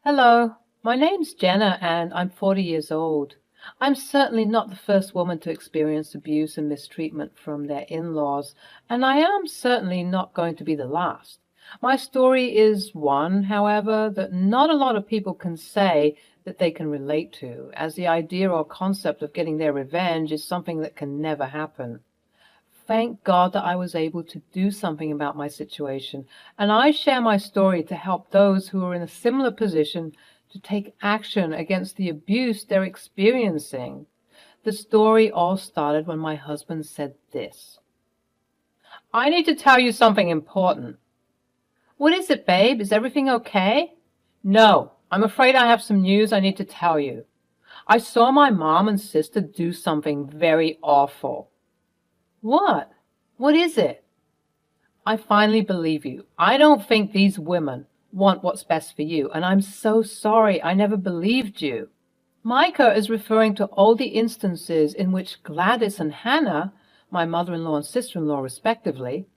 Hello, my name's Jenna and I'm 40 years old. I'm certainly not the first woman to experience abuse and mistreatment from their in-laws, and I am certainly not going to be the last. My story is one, however, that not a lot of people can say that they can relate to, as the idea or concept of getting their revenge is something that can never happen. Thank God that I was able to do something about my situation, and I share my story to help those who are in a similar position to take action against the abuse they're experiencing. The story all started when my husband said this: I need to tell you something important. What is it, babe? Is everything okay? No, I'm afraid I have some news I need to tell you. I saw my mom and sister do something very awful. What? What is it? I finally believe you. I don't think these women want what's best for you, and I'm so sorry I never believed you. Micah is referring to all the instances in which Gladys and Hannah, my mother-in-law and sister-in-law respectively,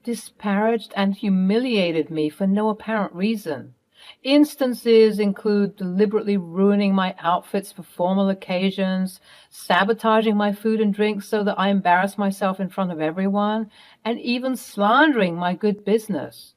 disparaged and humiliated me for no apparent reason. Instances include deliberately ruining my outfits for formal occasions, sabotaging my food and drink so that I embarrass myself in front of everyone, and even slandering my good business.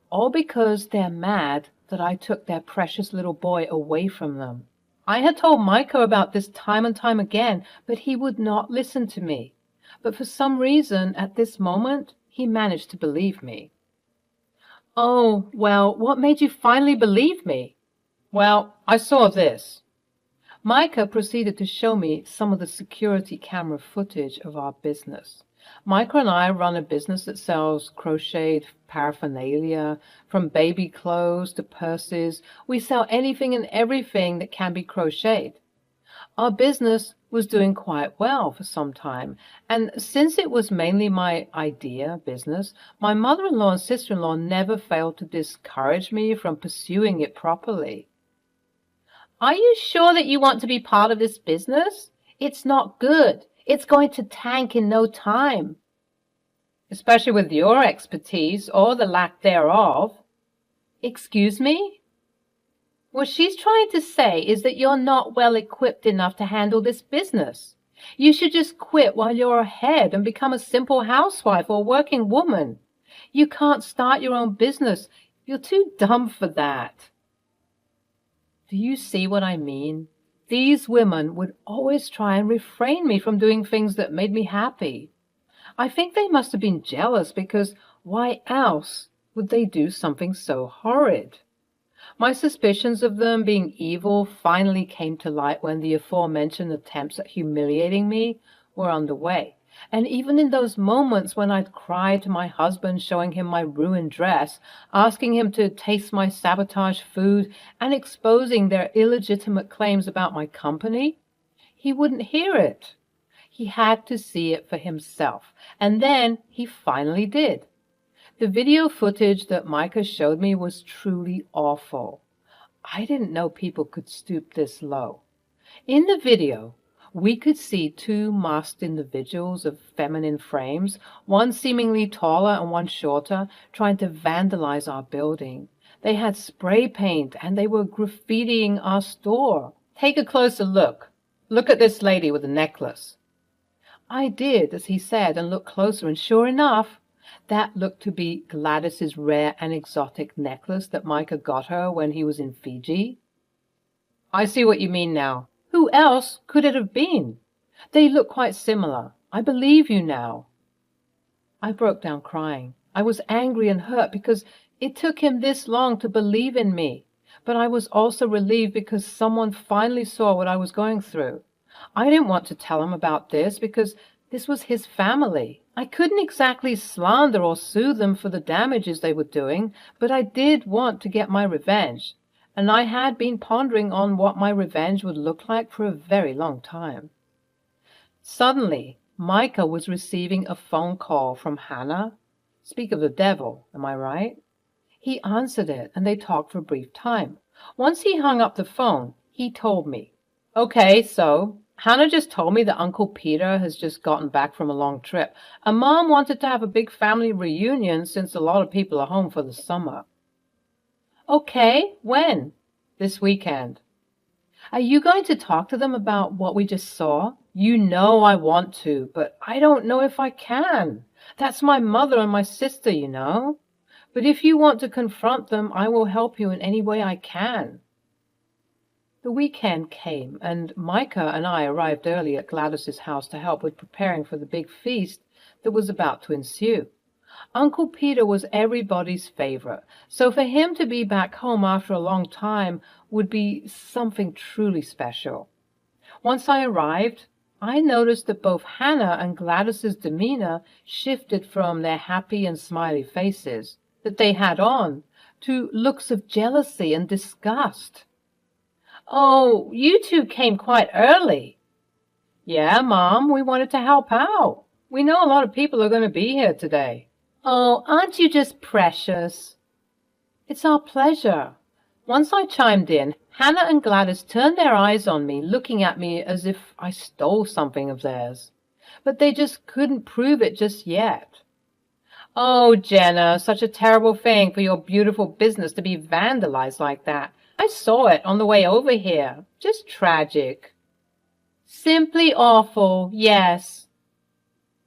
All because they're mad that I took their precious little boy away from them. I had told Micah about this time and time again, but he would not listen to me. But for some reason, at this moment, he managed to believe me. Oh, well, what made you finally believe me? Well, I saw this. Micah proceeded to show me some of the security camera footage of our business. Micah and I run a business that sells crocheted paraphernalia, from baby clothes to purses. We sell anything and everything that can be crocheted. Our business was doing quite well for some time, and since it was mainly my idea business, my mother-in-law and sister-in-law never failed to discourage me from pursuing it properly. Are you sure that you want to be part of this business? It's not good. It's going to tank in no time. Especially with your expertise, or the lack thereof. Excuse me? What she's trying to say is that you're not well equipped enough to handle this business. You should just quit while you're ahead and become a simple housewife or working woman. You can't start your own business. You're too dumb for that. Do you see what I mean? These women would always try and refrain me from doing things that made me happy. I think they must have been jealous, because why else would they do something so horrid? My suspicions of them being evil finally came to light when the aforementioned attempts at humiliating me were underway. And even in those moments when I'd cry to my husband, showing him my ruined dress, asking him to taste my sabotage food, and exposing their illegitimate claims about my company, he wouldn't hear it. He had to see it for himself, and then he finally did. The video footage that Micah showed me was truly awful. I didn't know people could stoop this low. In the video, we could see two masked individuals of feminine frames, one seemingly taller and one shorter, trying to vandalize our building. They had spray paint and they were graffitiing our store. Take a closer look. Look at this lady with the necklace. I did as he said and looked closer, and sure enough, that looked to be Gladys's rare and exotic necklace that Micah got her when he was in Fiji. I see what you mean now. Who else could it have been? They look quite similar. I believe you now. I broke down crying. I was angry and hurt because it took him this long to believe in me. But I was also relieved because someone finally saw what I was going through. I didn't want to tell him about this because this was his family. I couldn't exactly slander or sue them for the damages they were doing, but I did want to get my revenge, and I had been pondering on what my revenge would look like for a very long time. Suddenly, Micah was receiving a phone call from Hannah. Speak of the devil, am I right? He answered it, and they talked for a brief time. Once he hung up the phone, he told me, "Okay, so Hannah just told me that Uncle Peter has just gotten back from a long trip, and Mom wanted to have a big family reunion since a lot of people are home for the summer." "Okay, when?" this weekend. Are you going to talk to them about what we just saw? You know I want to, but I don't know if I can. That's my mother and my sister, you know. But if you want to confront them, I will help you in any way I can. The weekend came, and Micah and I arrived early at Gladys's house to help with preparing for the big feast that was about to ensue. Uncle Peter was everybody's favorite, so for him to be back home after a long time would be something truly special. Once I arrived, I noticed that both Hannah and Gladys's demeanor shifted from their happy and smiley faces that they had on to looks of jealousy and disgust. "Oh, you two came quite early." "Yeah, Mom, we wanted to help out. We know a lot of people are going to be here today." "Oh, aren't you just precious?" "It's our pleasure." Once I chimed in, Hannah and Gladys turned their eyes on me, looking at me as if I stole something of theirs. But they just couldn't prove it just yet. "Oh, Jenna, such a terrible thing for your beautiful business to be vandalized like that. I saw it on the way over here. Just tragic." "Simply awful, yes."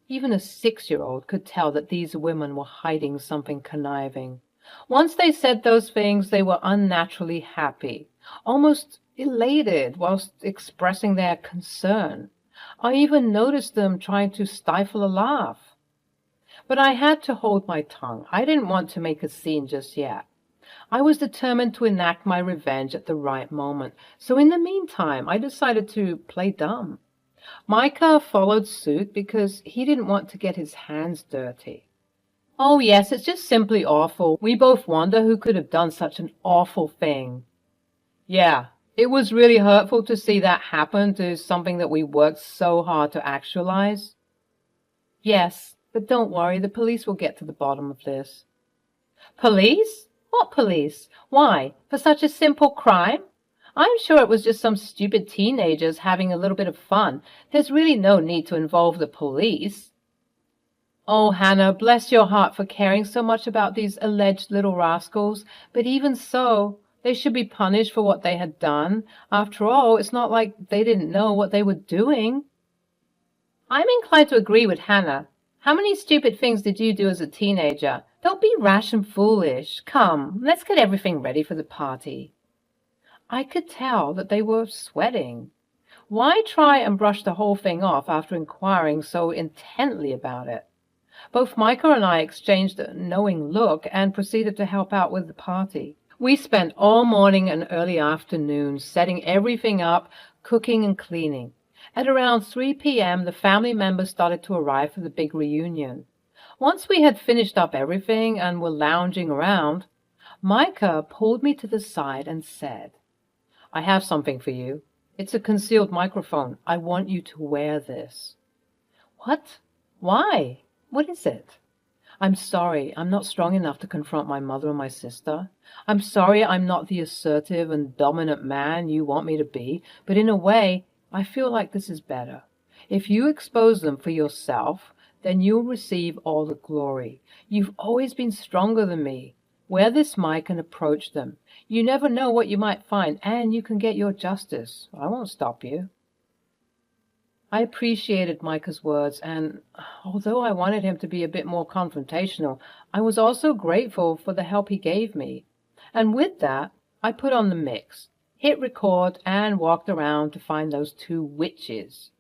Even a 6-year-old could tell that these women were hiding something conniving. Once they said those things, they were unnaturally happy, almost elated whilst expressing their concern. I even noticed them trying to stifle a laugh. But I had to hold my tongue. I didn't want to make a scene just yet. I was determined to enact my revenge at the right moment, so in the meantime I decided to play dumb. Micah followed suit because he didn't want to get his hands dirty. "Oh yes, it's just simply awful. We both wonder who could have done such an awful thing." "Yeah, it was really hurtful to see that happen to something that we worked so hard to actualize." "Yes, but don't worry, the police will get to the bottom of this." "Police? What police? Why, for such a simple crime? I'm sure it was just some stupid teenagers having a little bit of fun. There's really no need to involve the police." "Oh, Hannah, bless your heart for caring so much about these alleged little rascals, but even so, they should be punished for what they had done. After all, it's not like they didn't know what they were doing." "I'm inclined to agree with Hannah. How many stupid things did you do as a teenager? Don't be rash and foolish. Come, let's get everything ready for the party." I could tell that they were sweating. Why try and brush the whole thing off after inquiring so intently about it? Both Micah and I exchanged a knowing look and proceeded to help out with the party. We spent all morning and early afternoon setting everything up, cooking and cleaning. At around 3 p.m., the family members started to arrive for the big reunion. Once we had finished up everything and were lounging around, Micah pulled me to the side and said, "I have something for you. It's a concealed microphone. I want you to wear this." "What? Why? What is it?" "I'm sorry. I'm not strong enough to confront my mother and my sister. I'm sorry I'm not the assertive and dominant man you want me to be, but in a way, I feel like this is better. If you expose them for yourself, then you'll receive all the glory. You've always been stronger than me. Wear this mic and approach them. You never know what you might find, and you can get your justice. I won't stop you." I appreciated Micah's words, and although I wanted him to be a bit more confrontational, I was also grateful for the help he gave me. And with that, I put on the mix, hit record, and walked around to find those two witches.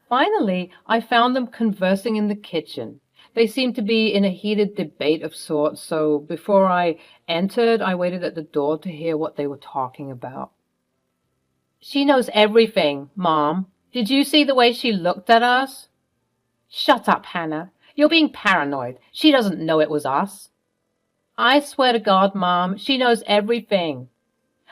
Finally, I found them conversing in the kitchen. They seemed to be in a heated debate of sorts, so before I entered, I waited at the door to hear what they were talking about. "She knows everything, Mom. Did you see the way she looked at us?" "Shut up, Hannah. You're being paranoid. She doesn't know it was us." "I swear to God, Mom, she knows everything."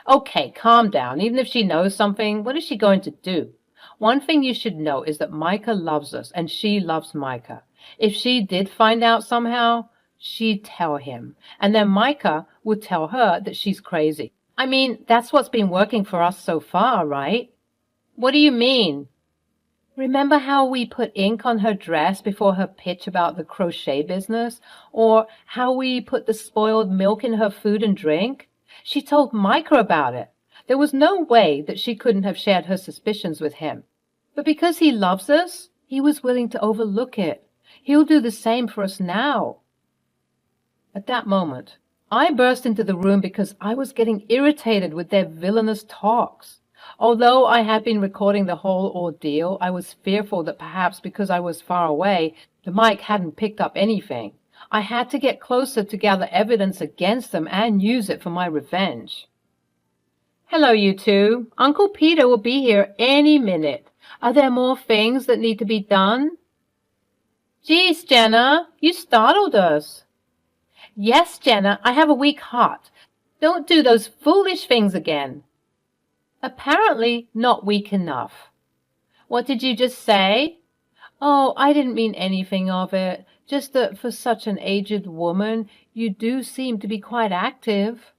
"Okay, calm down. Even if she knows something, what is she going to do? One thing you should know is that Micah loves us, and she loves Micah. If she did find out somehow, she'd tell him, and then Micah would tell her that she's crazy. I mean, that's what's been working for us so far, right?" "What do you mean?" "Remember how we put ink on her dress before her pitch about the crochet business? Or how we put the spoiled milk in her food and drink? She told Micah about it. There was no way that she couldn't have shared her suspicions with him. But because he loves us, he was willing to overlook it. He'll do the same for us now. At that moment, I burst into the room because I was getting irritated with their villainous talks. Although I had been recording the whole ordeal, I was fearful that perhaps because I was far away, the mic hadn't picked up anything. I had to get closer to gather evidence against them and use it for my revenge. Hello, you two. Uncle Peter will be here any minute. Are there more things that need to be done? Geez, Jenna, you startled us. Yes, Jenna, I have a weak heart. Don't do those foolish things again. Apparently not weak enough. What did you just say? Oh, I didn't mean anything of it. Just that for such an aged woman, you do seem to be quite active.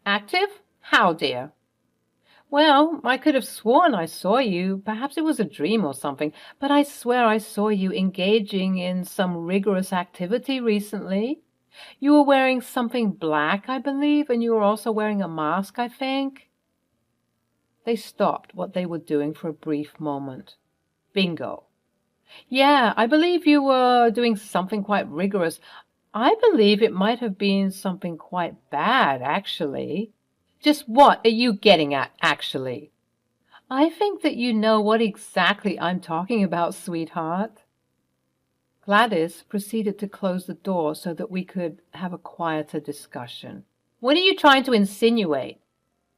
Active? How, dear? Well, I could have sworn I saw you. Perhaps it was a dream or something, but I swear I saw you engaging in some rigorous activity recently. You were wearing something black, I believe, and you were also wearing a mask, I think. They stopped what they were doing for a brief moment. Bingo. Yeah, I believe you were doing something quite rigorous. I believe it might have been something quite bad, actually. Just what are you getting at, actually? I think that you know what exactly I'm talking about, sweetheart. Gladys proceeded to close the door so that we could have a quieter discussion. What are you trying to insinuate?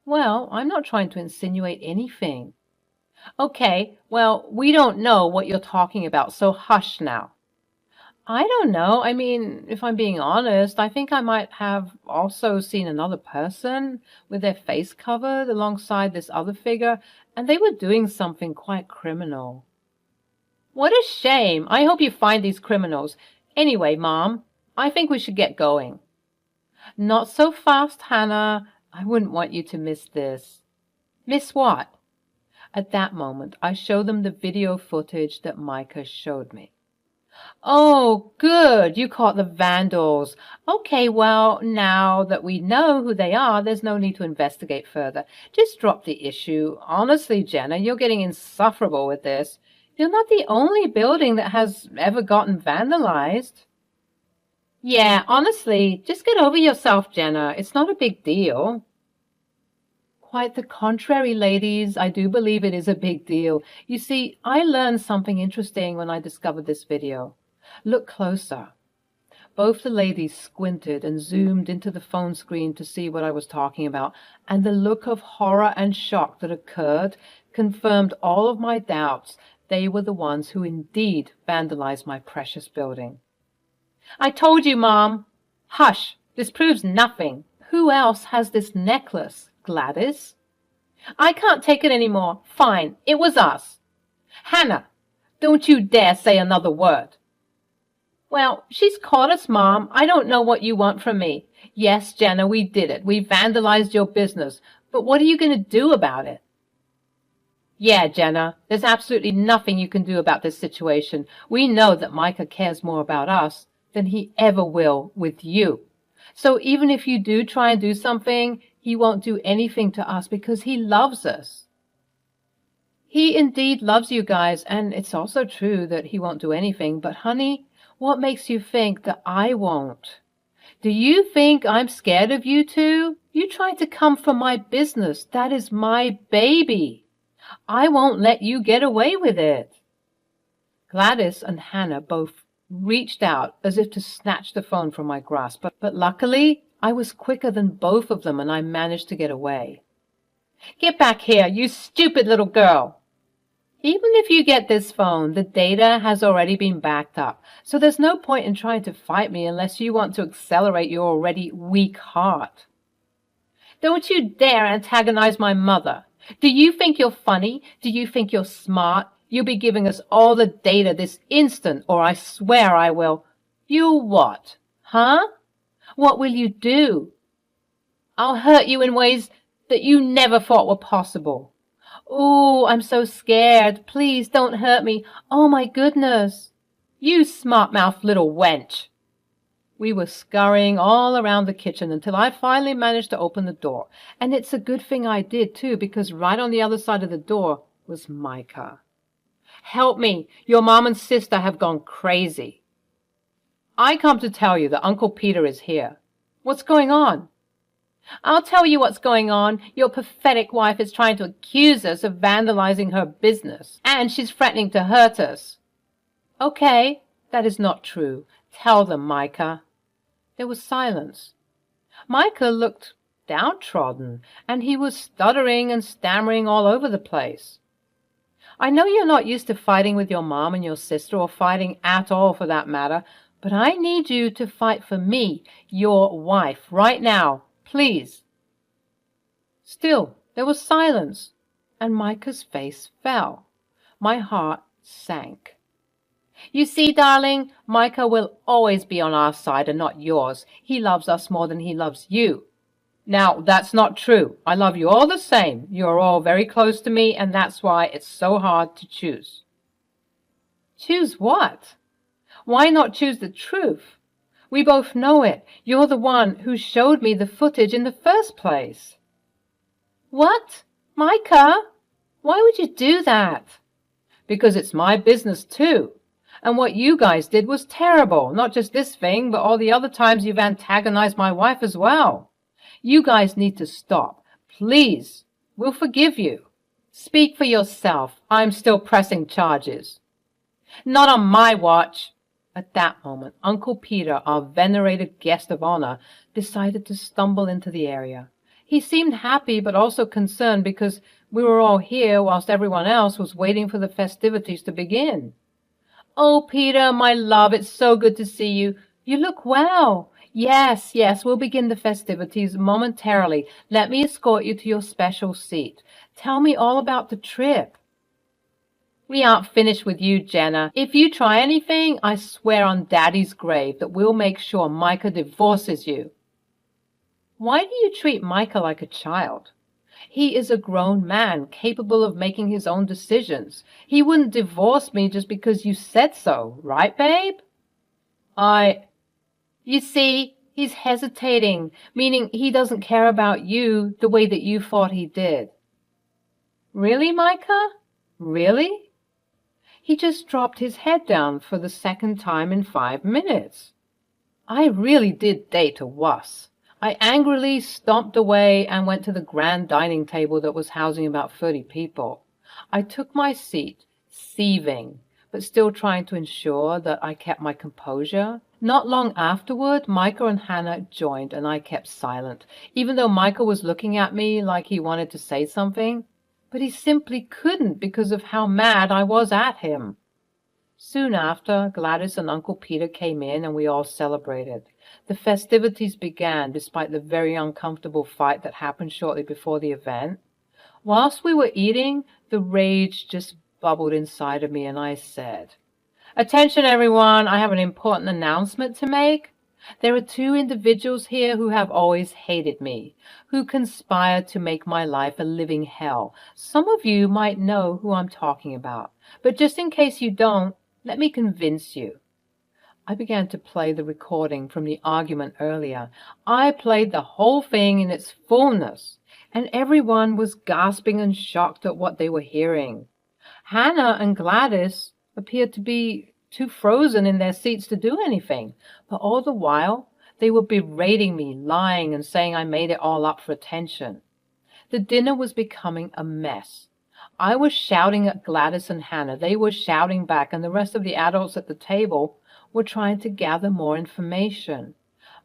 Well, I'm not trying to insinuate anything. Okay, well, we don't know what you're talking about, so hush now. I don't know. I mean, if I'm being honest, I think I might have also seen another person with their face covered alongside this other figure, and they were doing something quite criminal. What a shame. I hope you find these criminals. Anyway, Mom, I think we should get going. Not so fast, Hannah. I wouldn't want you to miss this. Miss what? At that moment, I showed them the video footage that Micah showed me. Oh, good, you caught the vandals. Okay, well, now that we know who they are, there's no need to investigate further. Just drop the issue. Honestly, Jenna, you're getting insufferable with this. You're not the only building that has ever gotten vandalized. Yeah, honestly, just get over yourself, Jenna. It's not a big deal. Quite the contrary, ladies. I do believe it is a big deal. You see, I learned something interesting when I discovered this video. Look closer. Both the ladies squinted and zoomed into the phone screen to see what I was talking about, and the look of horror and shock that occurred confirmed all of my doubts. They were the ones who indeed vandalized my precious building. I told you, Mom. Hush, this proves nothing. Who else has this necklace? Gladys? I can't take it anymore. Fine, it was us. Hannah, don't you dare say another word. Well, she's caught us, Mom. I don't know what you want from me. Yes, Jenna, we did it. We vandalized your business. But what are you going to do about it? Yeah, Jenna, there's absolutely nothing you can do about this situation. We know that Micah cares more about us than he ever will with you. So even if you do try and do something, he won't do anything to us because he loves us. He indeed loves you guys, and it's also true that he won't do anything. But honey, what makes you think that I won't? Do you think I'm scared of you two? You tried to come for my business. That is my baby. I won't let you get away with it. Gladys and Hannah both reached out as if to snatch the phone from my grasp, but luckily I was quicker than both of them and I managed to get away. Get back here, you stupid little girl. Even if you get this phone, the data has already been backed up, so there's no point in trying to fight me unless you want to accelerate your already weak heart. Don't you dare antagonize my mother. Do you think you're funny? Do you think you're smart? You'll be giving us all the data this instant, or I swear I will. You'll what? Huh? What will you do? I'll hurt you in ways that you never thought were possible. Oh, I'm so scared. Please don't hurt me. Oh, my goodness. You smart-mouthed little wench. We were scurrying all around the kitchen until I finally managed to open the door. And it's a good thing I did, too, because right on the other side of the door was Micah. "Help me! Your mom and sister have gone crazy." "I come to tell you that Uncle Peter is here." "What's going on?" "I'll tell you what's going on. Your pathetic wife is trying to accuse us of vandalizing her business, and she's threatening to hurt us." "Okay, that is not true. Tell them, Micah." There was silence. Micah looked downtrodden, and he was stuttering and stammering all over the place. "I know you're not used to fighting with your mom and your sister, or fighting at all for that matter, but I need you to fight for me, your wife, right now, please." Still, there was silence, and Micah's face fell. My heart sank. "You see, darling, Micah will always be on our side and not yours. He loves us more than he loves you." "Now, that's not true. I love you all the same. You're all very close to me, and that's why it's so hard to choose." "Choose what? Why not choose the truth? We both know it. You're the one who showed me the footage in the first place." "What? Micah? Why would you do that?" "Because it's my business, too. And what you guys did was terrible. Not just this thing, but all the other times you've antagonized my wife as well. You guys need to stop. Please. We'll forgive you." "Speak for yourself. I'm still pressing charges." "Not on my watch." At that moment, Uncle Peter, our venerated guest of honor, decided to stumble into the area. He seemed happy but also concerned because we were all here whilst everyone else was waiting for the festivities to begin. "Oh, Peter, my love, it's so good to see you. You look well." Yes, we'll begin the festivities momentarily. Let me escort you to your special seat. Tell me all about the trip." "We aren't finished with you, Jenna. If you try anything, I swear on Daddy's grave that we'll make sure Micah divorces you." "Why do you treat Micah like a child? He is a grown man, capable of making his own decisions. He wouldn't divorce me just because you said so, right, babe?" You see, he's hesitating, meaning he doesn't care about you the way that you thought he did." "Really, Micah? Really?" He just dropped his head down for the second time in 5 minutes. I really did date a wuss. I angrily stomped away and went to the grand dining table that was housing about 30 people. I took my seat, seething, but still trying to ensure that I kept my composure. Not long afterward, Micah and Hannah joined, and I kept silent, even though Micah was looking at me like he wanted to say something. But he simply couldn't because of how mad I was at him. Soon after, Gladys and Uncle Peter came in, and we all celebrated. The festivities began, despite the very uncomfortable fight that happened shortly before the event. Whilst we were eating, the rage just bubbled inside of me, and I said, "Attention, everyone, I have an important announcement to make. There are 2 individuals here who have always hated me, who conspired to make my life a living hell. Some of you might know who I'm talking about, but just in case you don't, let me convince you." I began to play the recording from the argument earlier. I played the whole thing in its fullness, and everyone was gasping and shocked at what they were hearing. Hannah and Gladys appeared to be too frozen in their seats to do anything, but all the while they were berating me, lying, and saying I made it all up for attention. The dinner was becoming a mess. I was shouting at Gladys and Hannah. They were shouting back, and the rest of the adults at the table were trying to gather more information.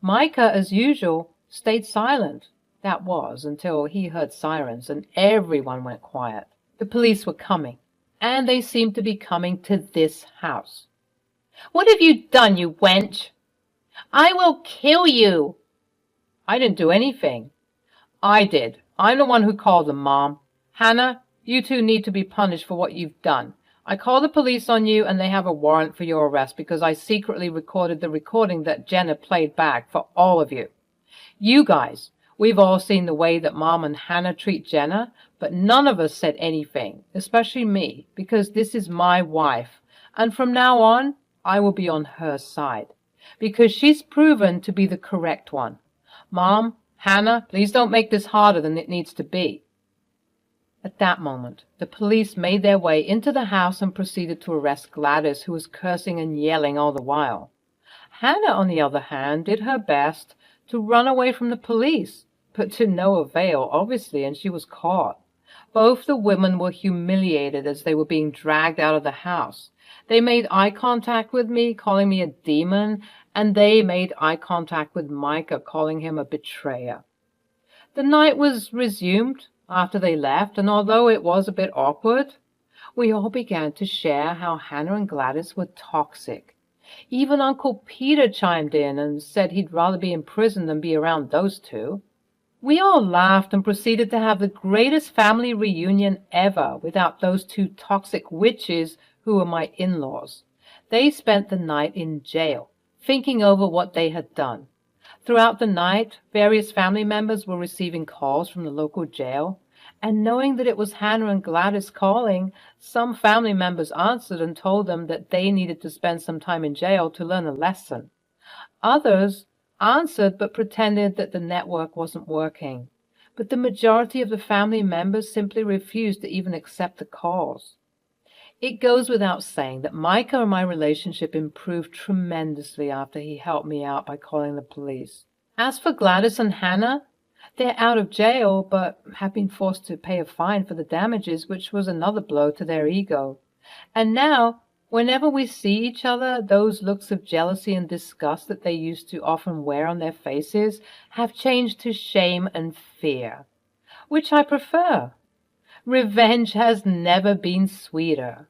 Micah, as usual, stayed silent. That was until he heard sirens, and everyone went quiet. The police were coming, and they seemed to be coming to this house. "What have you done, you wench?" "I will kill you." "I didn't do anything." "I did. I'm the one who called them, Mom. Hannah, you 2 need to be punished for what you've done. I called the police on you, and they have a warrant for your arrest because I secretly recorded the recording that Jenna played back for all of you. You guys, we've all seen the way that Mom and Hannah treat Jenna, but none of us said anything, especially me, because this is my wife, and from now on, I will be on her side. because she's proven to be the correct one. Mom, Hannah, please don't make this harder than it needs to be. At that moment, the police made their way into the house and proceeded to arrest Gladys, who was cursing and yelling all the while. Hannah, on the other hand, did her best to run away from the police, but to no avail, obviously, and she was caught. Both the women were humiliated as they were being dragged out of the house. They made eye contact with me, calling me a demon, and they made eye contact with Micah, calling him a betrayer. The night was resumed after they left, and although it was a bit awkward, we all began to share how Hannah and Gladys were toxic. Even Uncle Peter chimed in and said he'd rather be in prison than be around those two. We all laughed and proceeded to have the greatest family reunion ever without those two toxic witches who were my in-laws. They spent the night in jail, thinking over what they had done. Throughout the night, various family members were receiving calls from the local jail, and knowing that it was Hannah and Gladys calling, some family members answered and told them that they needed to spend some time in jail to learn a lesson. Others answered but pretended that the network wasn't working. But the majority of the family members simply refused to even accept the calls. It goes without saying that Micah and my relationship improved tremendously after he helped me out by calling the police. As for Gladys and Hannah, they're out of jail but have been forced to pay a fine for the damages, which was another blow to their ego. And now, whenever we see each other, those looks of jealousy and disgust that they used to often wear on their faces have changed to shame and fear, which I prefer. Revenge has never been sweeter.